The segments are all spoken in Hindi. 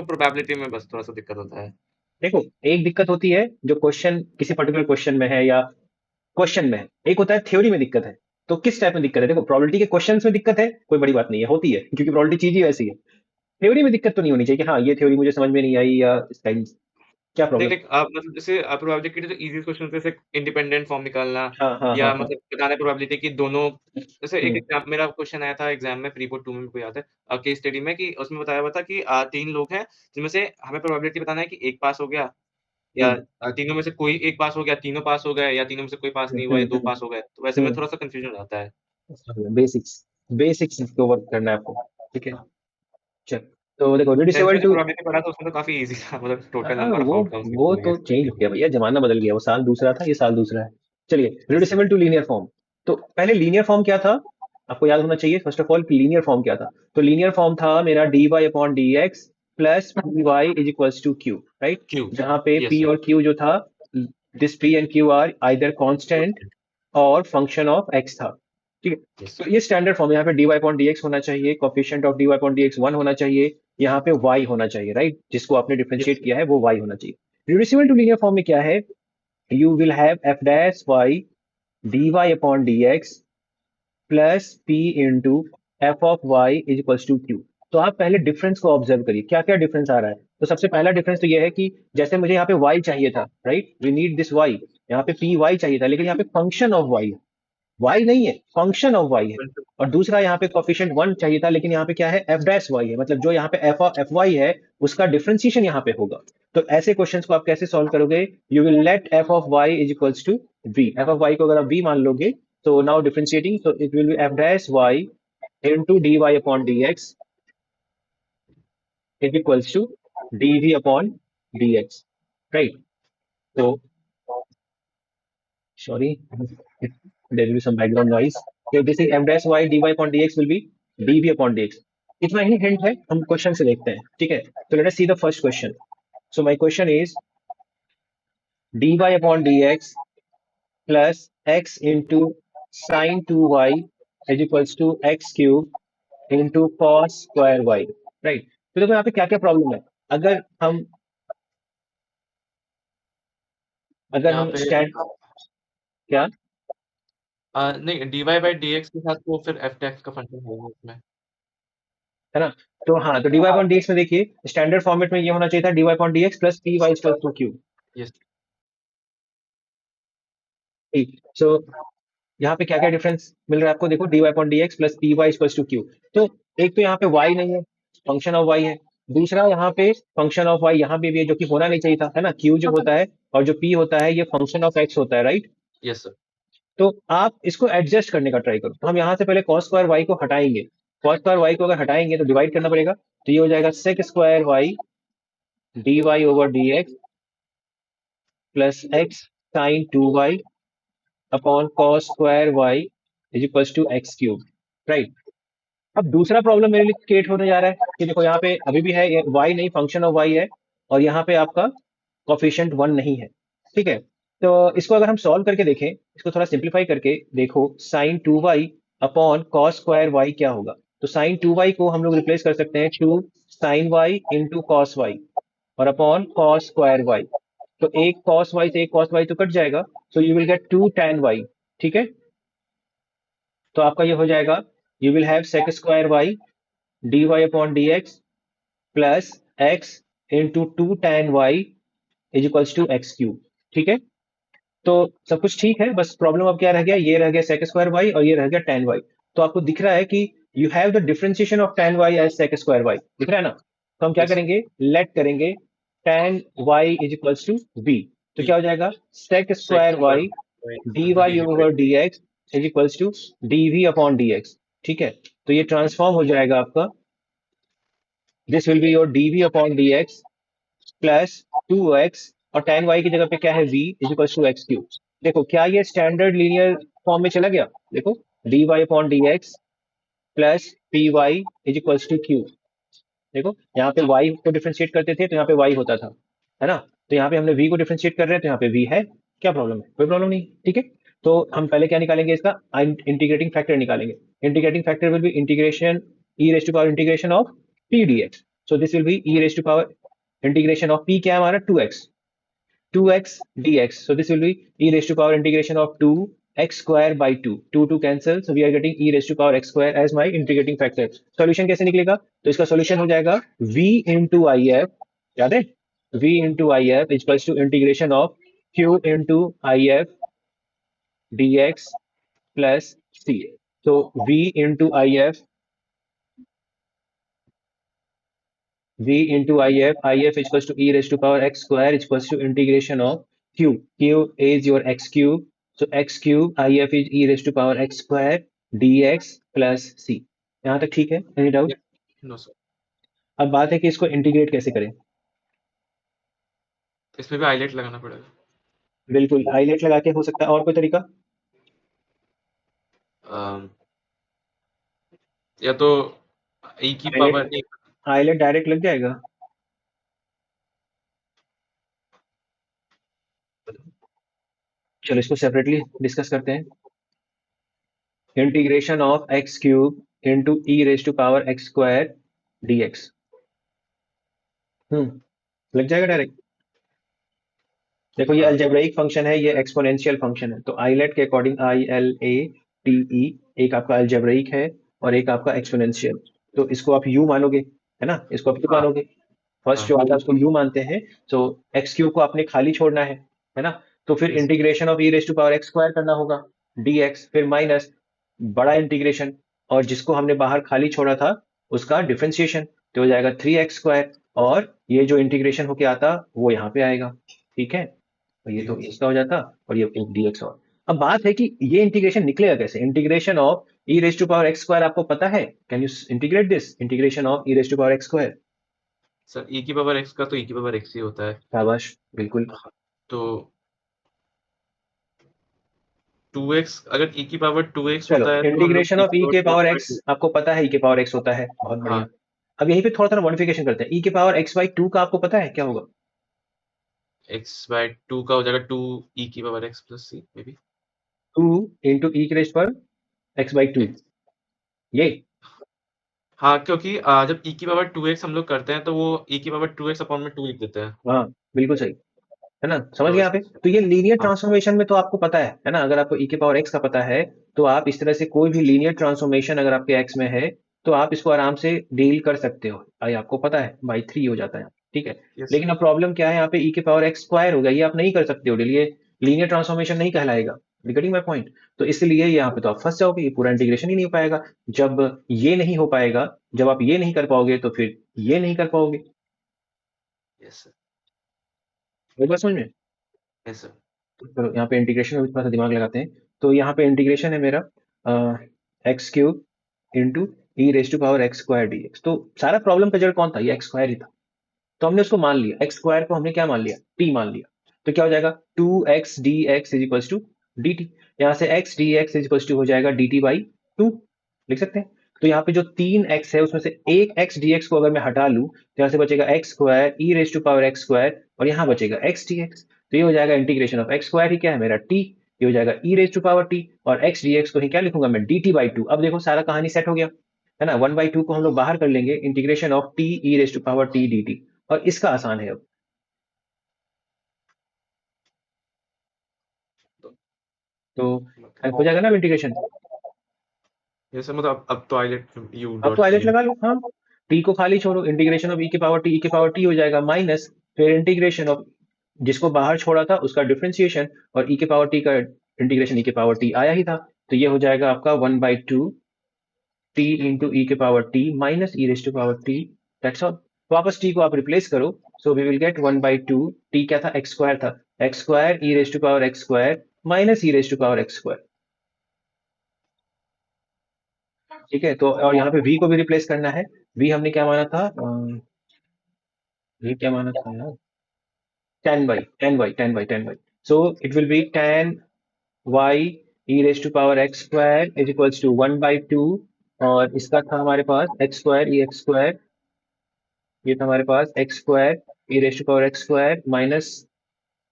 प्रोबेबिलिटी में बस थोड़ा सा दिक्कत होता है। देखो, एक दिक्कत होती है जो क्वेश्चन किसी पर्टिकुलर क्वेश्चन में है या क्वेश्चन में है, एक होता है थ्योरी में दिक्कत है। तो किस टाइप में दिक्कत है? देखो, प्रोबेबिलिटी के क्वेश्चंस में दिक्कत है, कोई बड़ी बात नहीं है, होती है, क्योंकि प्रोबेबिलिटी चीज ही ऐसी है। थ्योरी में दिक्कत तो नहीं होनी चाहिए कि हाँ ये थ्योरी मुझे समझ में नहीं आई या इसका क्या देख प्रॉब्लम। देख आप मतलब जैसे प्रोबेबिलिटी के लिए तो इजी क्वेश्चन जैसे इंडिपेंडेंट फॉर्म निकालना हाँ हाँ हाँ या हाँ। मतलब बताना प्रोबेबिलिटी कि दोनों जैसे एक हम्म एग्जाम मेरा क्वेश्चन आया था एग्जाम में प्री बोर्ड 2 में मेरे को याद है केस स्टडी में कि उसमें बताया हुआ था कि 3 लोग हैं जिनमें से हमें प्रोबेबिलिटी बताना है कि एक पास हो गया या हम्म तीनों में से कोई एक पास हो गया, तीनों पास हो गए या तीनों में से कोई पास नहीं हुआ या 2 हम्म पास हो गए। तो वैसे में हम्म। थोड़ा-सा कन्फ्यूजन हो जाता है। बेसिक्स, बेसिक्स को वर्क करना है आपको। ठीक है, चल। तो देखो, 10th में रिड्यूसिबल जो टू, प्रोबेबिलिटी पढ़ा था उसमें तो काफ़ी ईज़ी था मतलब टोटल हाँ नंबर ऑफ वो आउटकम्स वो निकालने तो चेंज हो गया भैया, जमाना बदल गया, वो साल दूसरा था, ये साल दूसरा है। चलिए, yes. Reducible to linear form. तो पहले लीनियर फॉर्म क्या था, आपको याद होना चाहिए फर्स्ट ऑफ ऑल कि लीनियर फॉर्म क्या था। तो लीनियर फॉर्म था मेरा D Y upon D x plus P Y is equals to Q, right. Q. जहां पे यस पी सर। और क्यू जो था, this P and Q are either constant और फंक्शन ऑफ एक्स था। ठीक है, यस। तो ये स्टैंडर्ड फॉर्म, यहाँ पे D Y upon D X होना चाहिए, coefficient of D Y upon D X 1 होना चाहिए, यहाँ पे y होना चाहिए, राइट, जिसको आपने यस। डिफरेंशिएट किया है वो y होना चाहिए। रिड्यूसिबल टू लीनियर फॉर्म में क्या है, you will have F dash Y D Y upon D x plus P into F of Y is equals to Q. तो आप पहले डिफरेंस को ऑब्जर्व करिए, क्या क्या डिफरेंस आ रहा है। तो सबसे पहला डिफरेंस तो ये है कि जैसे मुझे यहाँ पे y चाहिए था, right, we need this y, यहाँ पे पी वाई चाहिए था, लेकिन यहाँ पे फंक्शन ऑफ y, y नहीं है, फंक्शन ऑफ y है। और दूसरा यहाँ पे कोफिशिएंट 1 चाहिए था, लेकिन यहाँ पे क्या है, एफ डैश वाई है, मतलब जो यहाँ पे एफ वाई है उसका डिफरेंशिएशन यहाँ पे होगा। तो ऐसे क्वेश्चंस को आप कैसे सॉल्व करोगे, you will let F of Y is equals to v, F of Y को अगर आप v मान लोगे, तो नाउ डिफरेंशिएटिंग, तो it will be F dash Y into D Y upon D x is equals to D we upon D X, right. तो sorry, there will be some background noise. So this is f dash y dy upon dx will be dv upon dx. इतना ही हिंट है, हम क्वेश्चन से देखते हैं। ठीक है, तो let us see the first question. So my question is dy upon dx plus x into sin 2y is equals to x cube into cos square y, right. तो देखो यहाँ पे क्या क्या प्रॉब्लम है। अगर हम अगर यहाँ हम पे स्टैंड, क्या नहीं dy/dx के साथ तो फिर f(x) का फंक्शन होगा उसमें। है ना, तो हाँ, तो dy upon dx में देखिए स्टैंडर्ड फॉर्मेट में ये होना चाहिए था dy upon dx plus P Y equal to Q. Yes. ठीक, सो यहाँ पे क्या क्या डिफरेंस मिल रहा है आपको, देखो dy upon dx plus P Y equal to Q. तो एक तो यहाँ पे y नहीं है, फंक्शन ऑफ y है। दूसरा यहाँ पे फंक्शन ऑफ y यहाँ पे भी है, जो कि होना नहीं चाहिए था, है ना। q जो होता है और जो p होता है ये फंक्शन ऑफ x होता है, राइट। Yes sir. तो आप इसको एडजस्ट करने का ट्राई करो। तो हम यहाँ से पहले cos स्क्वायर y को हटाएंगे, cos स्क्वायर y को अगर हटाएंगे तो डिवाइड करना पड़ेगा, तो ये हो जाएगा sec square y dy over dx plus x sin 2y upon cos square y is equals to x cube, right. अब दूसरा प्रॉब्लम मेरे लिए क्रिएट होने जा रहा है कि देखो यहाँ पे अभी भी है y नहीं, फंक्शन ऑफ y है, और यहाँ पे आपका कोफिशिएंट 1 नहीं है। ठीक है, तो इसको अगर हम सॉल्व करके देखें, इसको थोड़ा सिंप्लीफाई करके देखो, sine 2y upon cos square y क्या होगा। तो साइन 2y को हम लोग रिप्लेस कर सकते हैं two sine y into cos y और अपॉन कॉस स्क्वायर y। तो एक कॉस y से एक कॉस y तो कट जाएगा, so you will get two tan y। ठीक है, तो आपका ये हो जाएगा, you will have sec square y D Y upon D x plus x into two tan y is equals to x cube. ठीक है, तो सब कुछ ठीक है, बस प्रॉब्लम अब क्या रह गया, ये रह गया सेक स्क्वायर वाई और ये रह गया टैन वाई। तो आपको दिख रहा है कि you have the differentiation of tan y as sec square y, दिख रहा है ना। तो हम क्या यस। करेंगे, लेट करेंगे tan y is equals to v. तो बी। क्या हो जाएगा, sec sec square square y d into y dv by over d x is equals to D we upon D x. ठीक है, तो ये ट्रांसफॉर्म हो जाएगा आपका, this will be your d we upon D x plus two x, और tan y की जगह पे क्या है, v is equal to x cube. देखो क्या ये स्टैंडर्ड लीनियर फॉर्म में चला गया, देखो d Y upon D x plus P Y is equal to q. देखो यहाँ पे y को डिफरेंशिएट करते थे तो यहाँ पे y होता था, है ना। तो यहाँ पे हमने v को डिफरेंशिएट कर रहे हैं तो यहाँ पे v है, क्या प्रॉब्लम है, कोई प्रॉब्लम नहीं। ठीक है, तो हम पहले क्या निकालेंगे, इसका इंटीग्रेटिंग फैक्टर निकालेंगे। Integrating factor will be integration e raise to power integration of P D x. So this will be e raised to power integration of p क्या है हमारा 2x dx. So this will be e raised to power integration of 2x square by 2. 2 cancel. So we are getting e raised to power x square as my integrating factor. Solution कैसे निकलेगा? तो इसका solution हो जाएगा v into if. याद है? v into if is equals to integration of q into if dx plus c. So v into if if is equals to e raised to power x square is equals to integration of q is your x cube, so x cube if is e raised to power x square dx plus c. यहाँ तक ठीक है? Any doubt? No sir. अब बात है कि इसको इंटीग्रेट कैसे करें। इसमें भी हाईलाइट लगाना पड़ेगा। बिल्कुल हाईलाइट लगा के हो सकता है, और कोई तरीका? या तो e की पावर हाईलाइट डायरेक्ट लग जाएगा। चलो इसको सेपरेटली डिस्कस करते हैं। Integration of x cube into e raise to power x square dx। लग जाएगा डायरेक्ट। देखो ये अलजेब्राइक फंक्शन है, ये एक्सपोनेंशियल फंक्शन है, तो आइलेट के according I L A T E, एक आपका अलजेब्राइक है और एक आपका एक्सपोनेंशियल। तो इसको आप यू मानोगे, है ना? इसको आप क्यों मानोगे? फर्स्ट जो आता है उसको यू मानते हैं। तो एक्स क्यूब को आपने खाली छोड़ना है ना? तो फिर Yes. Integration of e raise to power x square करना होगा dx, फिर माइनस बड़ा इंटीग्रेशन, और जिसको हमने बाहर खाली छोड़ा था उसका डिफरेंशिएशन, तो हो जाएगा 3x स्क्वायर, और ये जो इंटीग्रेशन होके आता वो यहाँ पे आएगा। ठीक है, और ये तो Yes. इसका हो जाता, और ये एक dx। और अब बात है कि ये इंटीग्रेशन निकलेगा कैसे? Integration of e raise to power x square आपको पता है? Can you integrate this? Integration of e raise to power x square. Sir e की पावर x का तो e की पावर x ही होता है। शाबाश, बिल्कुल। तो 2x, अगर e की पावर 2x चलो होता है तो हम लोग इंटीग्रेशन e ऑफ की ई के पावर पावर एक्स 2/2। आपको पता है, ई के पावर एक्स होता है, बहुत बढ़िया। हाँ, अब यहीं पे थोड़ा थोड़ा मॉडिफिकेशन करते हैं। ई के पावर एक्स बाई टू का आपको पता है क्या होगा? x/2 का हो जाएगा 2 e की power x plus c maybe. 2 into e की रेज पर एक्स बाई टू, ये। हाँ, क्योंकि जब e की पावर 2x हम लोग करते हैं तो वो e की पावर 2x अपॉन में 2 लिख देते हैं। हाँ बिल्कुल सही, है ना? समझ तो गए इस यहाँ पे? तो ये लीनियर हाँ, ट्रांसफॉर्मेशन में तो आपको पता है ना? अगर आपको ई के पावर एक्स का पता है तो आप इस तरह से कोई भी लीनियर ट्रांसफॉर्मेशन अगर आपके एक्स में है तो आप इसको आराम से डील कर सकते हो। आई आपको पता है बाई 3 हो जाता है, ठीक है। यस लेकिन सर। अब प्रॉब्लम क्या है यहाँ पे? ई के पावर एक्स स्क्वायर होगा, ये आप नहीं कर सकते हो डील, ये लीनियर ट्रांसफॉर्मेशन नहीं कहलाएगा। Getting my point? तो इसलिए यहाँ पे तो आप फंस जाओगे, ये पूरा इंटीग्रेशन ही नहीं हो पाएगा। जब ये नहीं हो पाएगा, जब आप ये नहीं कर पाओगे तो फिर ये नहीं कर पाओगे। Yes sir. एक बात समझ में? Yes sir. चलो यहाँ पे इंटीग्रेशन में भी थोड़ा सा दिमाग लगाते हैं। तो यहाँ पे इंटीग्रेशन है मेरा x cube into e raise to power x square d x. तो सारा प्रॉब्लम का जड़ कौन था? ये एक्स स्क्वायर ही था। तो हमने उसको मान लिया, एक्स स्क्वायर को हमने क्या मान लिया? टी मान लिया। तो क्या हो जाएगा? 2x dx is equal to dt। यहाँ से x dx is equal to हो जाएगा dt बाई 2, लिख सकते हैं। तो यहाँ पे जो 3x है उसमें से एक x dx को अगर मैं हटा लूं तो यहाँ से बचेगा x square e raise to power x square, और यहाँ बचेगा x dx। तो ये हो जाएगा इंटीग्रेशन ऑफ एक्स स्क्वायर ही क्या है मेरा? t। ये हो जाएगा e raise to power t, और x dx को ही क्या लिखूंगा मैं? dt by 2। अब देखो सारा कहानी सेट हो गया, है ना? 1/2 को हम लोग बाहर कर लेंगे, integration of t e raise to power t dt, और इसका आसान है अब। तो हो जाएगा ना इंटीग्रेशन? यस सर, मतलब अब तो आइलेट u अब तो डॉट आइलेट u। लगा लो, हाँ। टी को खाली छोड़ो, इंटीग्रेशन ऑफ ई के पावर टी, ई के पावर टी हो जाएगा माइनस, फिर इंटीग्रेशन ऑफ जिसको बाहर छोड़ा था उसका डिफरेंशिएशन, और ई के पावर टी का इंटीग्रेशन ई के पावर टी आया ही था। तो ये हो जाएगा आपका 1/2 टी इंटू ई के पावर t minus e raise to power t, that's all. वापस टी को आप रिप्लेस करो, so we will get 1/2 t क्या था? एक्स स्क्वायर था, x square e raise to power x square minus e raise to power x square. ठीक है, तो और यहाँ पे v को भी रिप्लेस करना है। v हमने क्या माना था? v क्या माना था यार? tan y। So it will be tan y e raise to power x square is equals to 1/2, और इसका था हमारे पास x square e x square, ये था हमारे पास x square e raise to power x square minus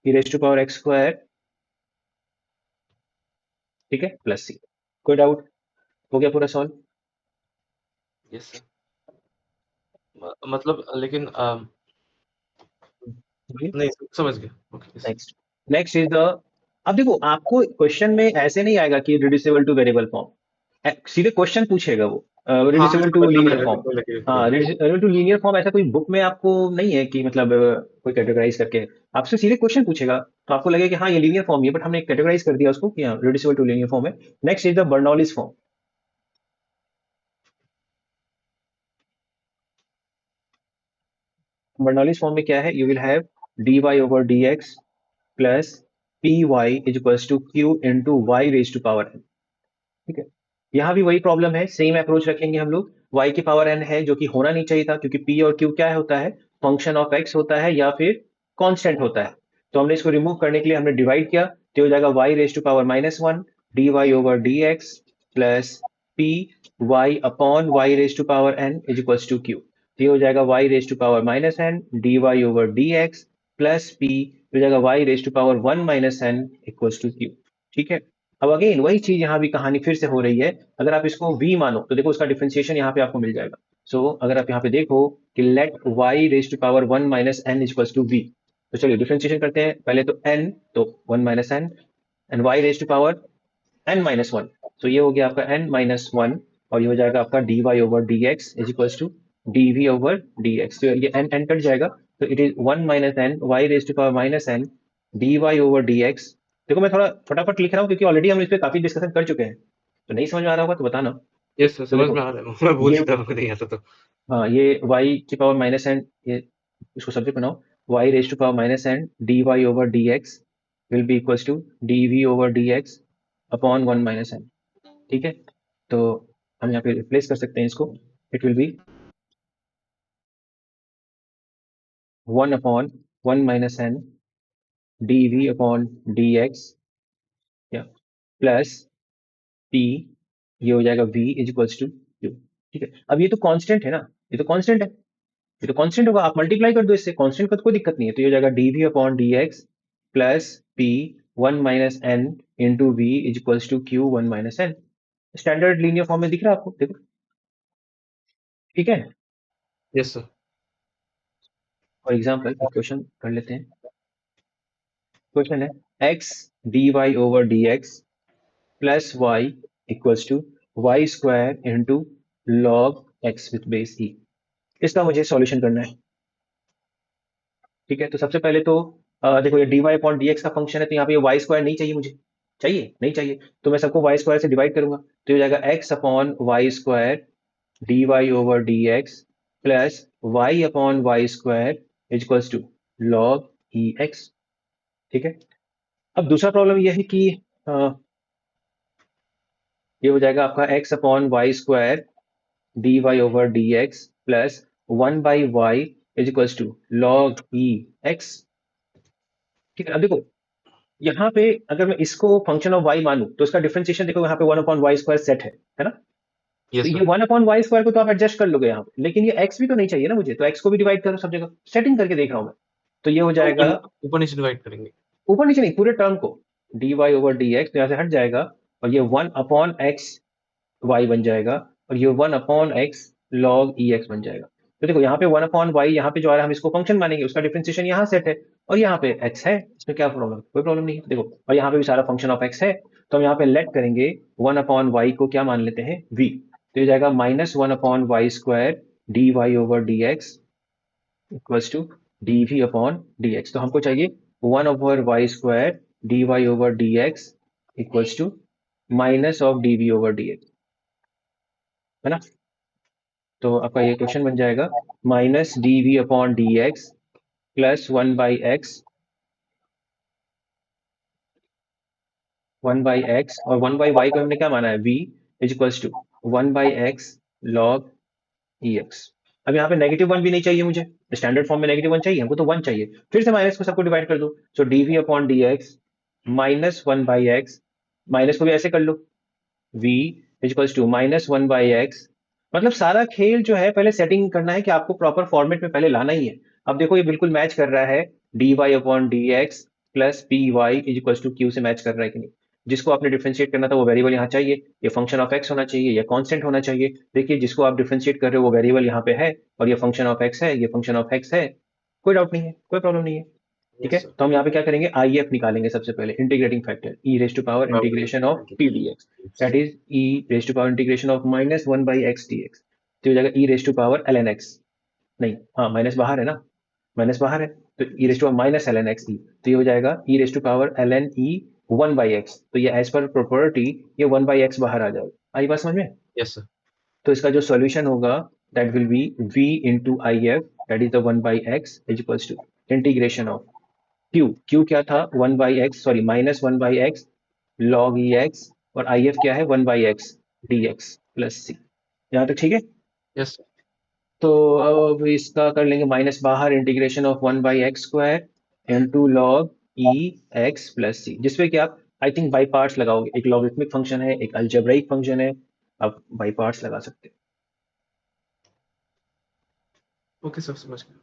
e raise to power x square, ठीक है, प्लस c। कोई डाउट? हो गया पूरा सॉल्व? Yes sir. मतलब लेकिन बोलिए। नहीं समझ गया। Okay. Next next is the, अब देखो आपको क्वेश्चन में ऐसे नहीं आएगा कि रिड्यूसिबल टू वेरिएबल फॉर्म, सीधे क्वेश्चन पूछेगा वो हाँ हाँ रिड्यूसिबल टू समझना लीनियर पड़ेगा फॉर्म। कितना लगेगा हाँ, correct. Reducible to linear form ऐसा कोई बुक में आपको नहीं है कि मतलब कोई कैटेगराइज करके आपसे सीधे क्वेश्चन पूछेगा, तो आपको लगेगा कि हाँ ये लीनियर फॉर्म ही है, बट हमने कैटेगराइज कर दिया उसको कि हाँ रिड्यूसिबल टू लीनियर फॉर्म है। Next is the Bernoulli's form. Bernoulli's form में क्या है, you will have d y over d x plus P Y is equals to q into y raise to power n. ठीक है, यहाँ भी वही प्रॉब्लम है, सेम अप्रोच रखेंगे हम लोग। y की पावर n है जो कि होना नहीं चाहिए था, क्योंकि p और q क्या होता है, फंक्शन ऑफ x होता है या फिर कांस्टेंट होता है। तो हमने इसको रिमूव करने के लिए हमने डिवाइड किया, तो हो जाएगा y raise to power -1 dy over dx plus p y upon y raise to power n is equals to q। ये हो जाएगा y raise to power -n dy over dx plus p हो जाएगा y raise to power 1 - n equals to q। ठीक है, अब अगेन वही चीज यहाँ भी कहानी फिर से हो रही है। अगर आप इसको v मानो तो देखो उसका डिफरेंशिएशन यहाँ पे आपको मिल जाएगा। सो अगर आप यहाँ पे देखो कि let y raise to power 1 - n equals to v, तो चलिए डिफरेंशिएशन करते हैं। पहले तो n, तो 1 - n and y raise to power n-1, तो ये हो गया आपका n-1 और ये हो जाएगा आपका dy over dx is equals to dv over dx। तो ये n n कट जाएगा, तो it is 1 - n y raise to power -n dy over dx। देखो मैं थोड़ा फटाफट लिख रहा हूँ क्योंकि ऑलरेडी हम इस पे काफी डिस्कशन कर चुके हैं, तो नहीं समझ में आ रहा होगा तो बताना। यस सर तो समझ देखो में आ रहा है। मैं भूल ये, चुका हूँ नहीं ऐसा तो। हाँ ये y की पावर -n, ये इसको सब्जेक्ट बनाओ, y raise to power -n dy over dx will be equals to dv over dx upon 1 - n। ठीक है, तो हम यहाँ पे रिप्लेस कर सकते हैं इसको, it will be 1 upon 1 - n dv upon dx या प्लस p, ये हो जाएगा v is equals to q। ठीक है, अब ये तो कांस्टेंट है ना, ये तो कांस्टेंट है, ये तो कांस्टेंट होगा, आप मल्टीप्लाई कर दो इससे, कांस्टेंट का तो कोई दिक्कत नहीं है। तो ये हो जाएगा dv upon dx plus p 1 - n into v is equals to q 1 - n। Standard linear form में दिख रहा है आपको, देखो। ठीक है, यस सर। फॉर एग्जाम्पल एक क्वेश्चन कर लेते हैं। क्वेश्चन है x dy over dx plus y equals to y square into log x with base e। इसका मुझे सॉल्यूशन करना है। ठीक है, तो सबसे पहले तो देखो ये dy अपॉन dx का फंक्शन है, तो यहाँ पे वाई स्क्वायर नहीं चाहिए मुझे, चाहिए नहीं चाहिए, तो मैं सबको वाई स्क्वायर से डिवाइड करूंगा, तो ये हो जाएगा x upon y square dy over dx plus y upon y square equals to log e x. ठीक है, अब दूसरा प्रॉब्लम यह है कि ये हो जाएगा आपका x upon y square d y over d x plus 1/y is equals to log e x. ठीक है, अब देखो यहाँ पे अगर मैं इसको फंक्शन ऑफ y मानूं तो इसका डिफरेंशिएशन देखो, यहाँ पे 1 अपॉन वाई स्क्वायर सेट है ना। तो यस ये सर। 1 अपॉन वाई स्क्वायर को तो आप एडजस्ट कर लोगे यहाँ पे, लेकिन ये x भी तो नहीं चाहिए ना मुझे, तो x को भी डिवाइड करो सब जगह, सेटिंग करके देख रहा हूँ मैं। तो ये हो हाँ, जाएगा ऊपर ऊपर नीचे डिवाइड करेंगे। ऊपर नीचे नहीं, पूरे टर्म को, d y over d x, तो यहाँ से हट जाएगा और ये 1 अपॉन एक्स वाई बन जाएगा और ये 1 upon x log e x बन जाएगा। तो देखो यहाँ पे 1 अपॉन वाई, यहाँ पे जो आ रहा है हम इसको फंक्शन मानेंगे, उसका डिफरेंशिएशन यहाँ सेट है और यहाँ पे एक्स है, इसमें क्या प्रॉब्लम, कोई प्रॉब्लम नहीं है। देखो और यहाँ पे भी सारा फंक्शन ऑफ एक्स है, तो हम यहाँ पे लेट करेंगे 1 अपॉन वाई को क्या मान लेते हैं, वी। तो ये जाएगा -1 upon y square d y over d x equals to D we upon D x. तो हमको चाहिए 1 over y square d y over d x equals to minus of d v over d x, है ना। तो आपका ये क्वेश्चन बन जाएगा minus d we upon D x plus 1/x, 1/x और 1/y को हमने क्या माना है, v is equals to 1/x log e x. अब यहाँ पे -1 भी नहीं चाहिए मुझे, स्टैंडर्ड फॉर्म में -1 चाहिए हमको, तो 1 चाहिए, फिर से माइनस को सबको डिवाइड कर दो, so d we upon D x minus 1/x, minus को भी ऐसे कर लो, v इक्वल्स टू -1/x। मतलब सारा खेल जो है पहले सेटिंग करना है कि आपको प्रॉपर फॉर्मेट में पहले लाना ही है। अब देखो ये बिल्कुल मैच कर रहा है, dy upon D x plus P Y is equals to q से मैच कर रहा है कि नहीं। जिसको आपने डिफरेंशिएट करना था वो वेरिएबल यहाँ चाहिए, ये फंक्शन ऑफ एक्स होना चाहिए या कांस्टेंट होना चाहिए। देखिए जिसको आप डिफरेंशिएट कर रहे हो वो वेरिएबल यहाँ पे है और ये फंक्शन ऑफ एक्स है, ये फंक्शन ऑफ एक्स है, कोई डाउट नहीं है, कोई प्रॉब्लम नहीं है। ठीक है, Yes, sir. तो हम यहाँ पे क्या करेंगे, आई एफ निकालेंगे सबसे पहले, integrating factor e raise to power integration of P D X, that is e raise to power integration of -1/x dx, तो हो जाएगा e raise to power ln x, नहीं हाँ माइनस बाहर है ना, माइनस बाहर है, तो e raise to power minus ln x e, तो ये हो जाएगा e raise to power ln e 1/x, तो ये एज पर प्रॉपर्टी ये 1/x बाहर आ जाएगा। आई बात समझ में? Yes, sir. तो इसका जो सॉल्यूशन होगा that will be v into I F, that is the 1/x is equals to integration of q क्या था 1/x, sorry -1/x log ex, और आई एफ क्या है 1/x dx प्लस c। यहाँ तक ठीक है? Yes, sir. तो अब इसका कर लेंगे माइनस बाहर, integration of 1/x² into log e X plus C, जिसपे कि आप आई थिंक बाई पार्ट्स लगाओगे, एक लॉगरिथमिक फंक्शन है, एक अलजेब्राइक फंक्शन है, आप बाई पार्ट्स लगा सकते हैं। Okay, sir. समझ गया।